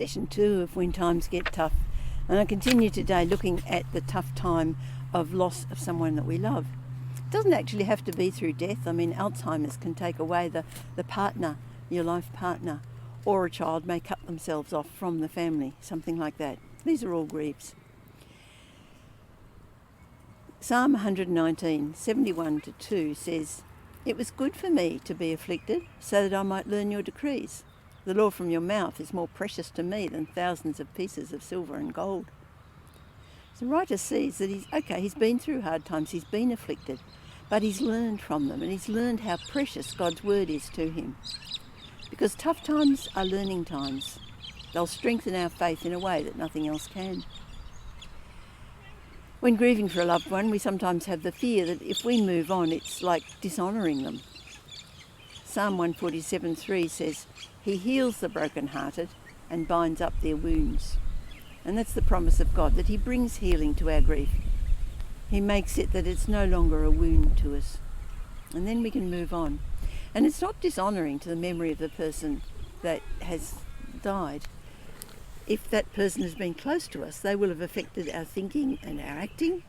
session 2 of When Times Get Tough, and I continue today looking at the tough time of loss of someone that we love. It doesn't actually have to be through death. I mean, Alzheimer's can take away the partner, your life partner, or a child may cut themselves off from the family, something like that. These are all griefs. Psalm 119, 71-2 says, "It was good for me to be afflicted, so that I might learn your decrees. The law from your mouth is more precious to me than thousands of pieces of silver and gold." So the writer sees that he's been through hard times, he's been afflicted, but he's learned from them, and he's learned how precious God's word is to him. Because tough times are learning times. They'll strengthen our faith in a way that nothing else can. When grieving for a loved one, we sometimes have the fear that if we move on, it's like dishonouring them. Psalm 147:3 says, "He heals the brokenhearted and binds up their wounds." And that's the promise of God, that he brings healing to our grief. He makes it that it's no longer a wound to us. And then we can move on. And it's not dishonouring to the memory of the person that has died. If that person has been close to us, they will have affected our thinking and our acting.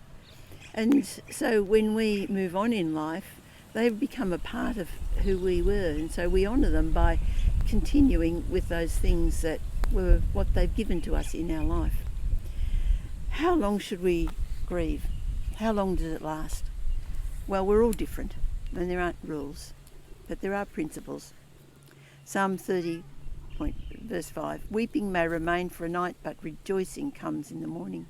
And so when we move on in life, they've become a part of who we were. And so we honour them by continuing with those things that were what they've given to us in our life. How long should we grieve? How long does it last? Well, we're all different, and there aren't rules, but there are principles. Psalm 30, verse 5, "Weeping may remain for a night, but rejoicing comes in the morning."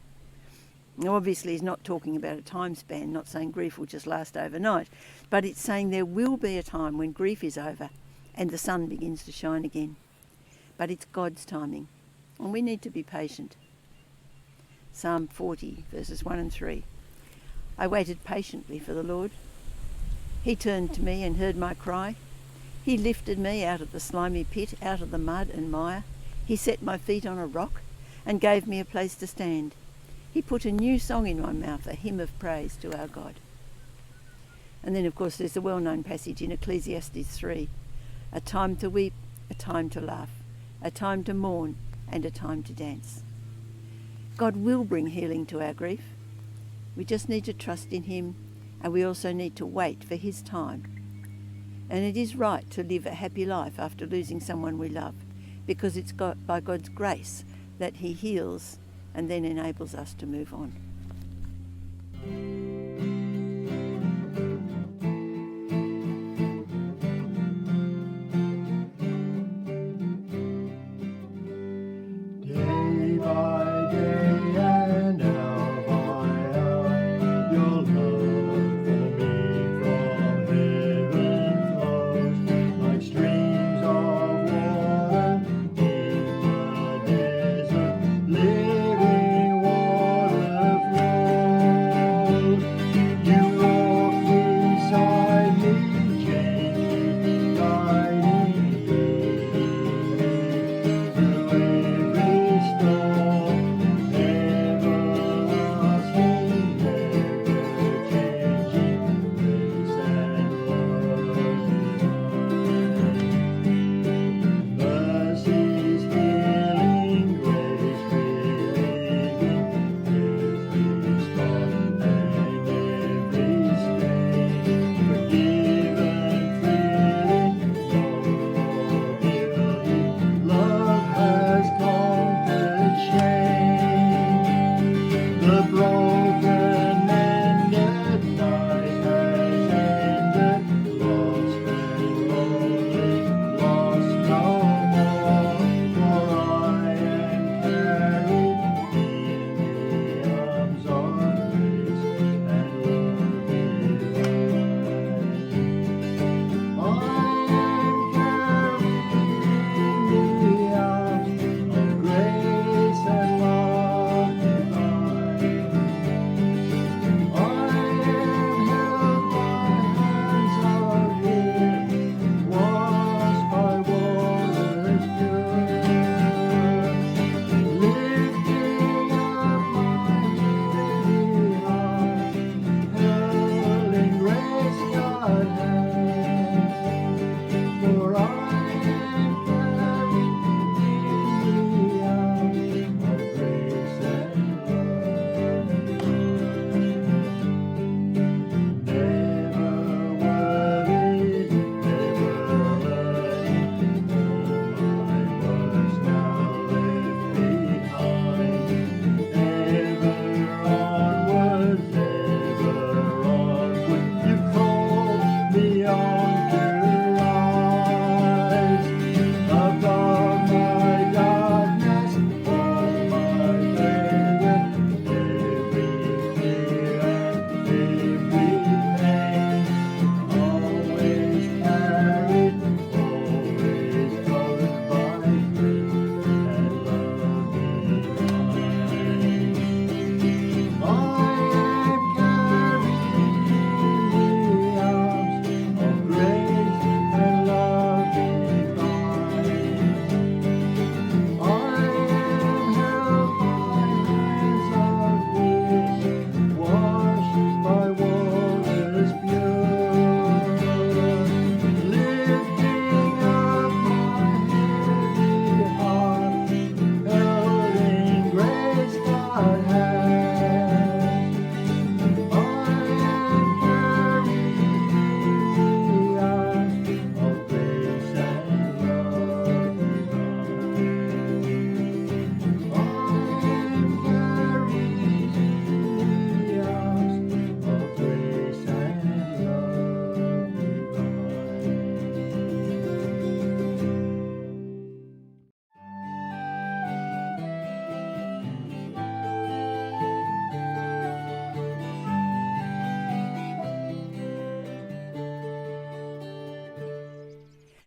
Now, obviously, he's not talking about a time span, not saying grief will just last overnight, but it's saying there will be a time when grief is over and the sun begins to shine again. But it's God's timing, and we need to be patient. Psalm 40, verses 1 and 3, "I waited patiently for the Lord. He turned to me and heard my cry. He lifted me out of the slimy pit, out of the mud and mire. He set my feet on a rock and gave me a place to stand. He put a new song in my mouth, a hymn of praise to our God." And then, of course, there's the well-known passage in Ecclesiastes 3, "A time to weep, a time to laugh, a time to mourn, and a time to dance." God will bring healing to our grief. We just need to trust in him, and we also need to wait for his time. And it is right to live a happy life after losing someone we love, because it's by God's grace that he heals and then enables us to move on. Day by day and hour by hour, your love for me from heaven flows like streams of water in the desert. Living water flows. You walk beside me, gently guiding me through every storm, everlasting, never-changing grace and love divine. Mercy's healing grace relieving every spot and every stain, forgiven freely, no more guilty. Love has conquered shame. The